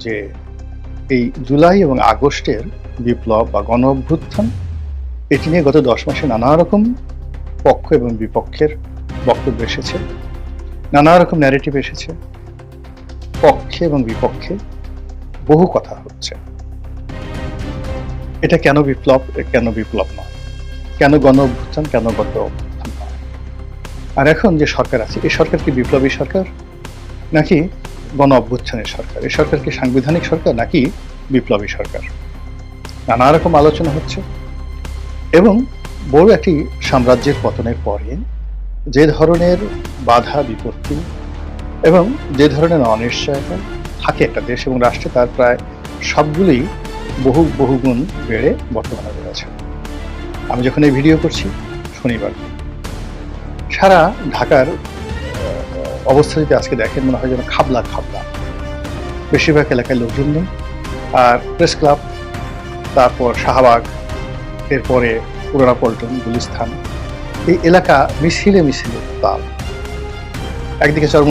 যে এই জুলাই এবং আগস্টের বিপ্লব বা গণ অভ্যুত্থান এটি নিয়ে গত 10 মাসে নানা রকম পক্ষ এবং বিপক্ষের বক্তব্য এসেছে, নানা রকম ন্যারেটিভ এসেছে, পক্ষে এবং বিপক্ষে বহু কথা হচ্ছে। এটা কেন বিপ্লব, কেন বিপ্লব নয়, কেন গণ অভ্যুত্থান, কেন গণ অভ্যুত্থান নয়। আর এখন যে সরকার আছে, এই সরকার কি বিপ্লবী সরকার নাকি গণ অভ্যুত্থানের সরকার? এই সরকার কি সাংবিধানিক সরকার নাকি বিপ্লবী সরকার? নানা রকম আলোচনা হচ্ছে এবং বড় একটি সাম্রাজ্যের পতনের পরে যে ধরনের বাধা বিপত্তি এবং যে ধরনের অনিশ্চয়তা থাকে একটা দেশ এবং রাষ্ট্রে, তার প্রায় সবগুলোই বহুগুণ বেড়ে বর্তমানে রয়েছে। আমি যখন এই ভিডিও করছি শনিবার, সারা ঢাকার অবস্থা যদি আজকে দেখেন মনে হয় যেন খাবলা খাবলা, বেশিরভাগ এলাকায় লোকজন নেই। আর প্রেস ক্লাব, তারপর শাহবাগ, এরপরে পুরানা পল্টন, গুলিস্তান, এই এলাকা মিছিলে মিছিলে তাল। একদিকে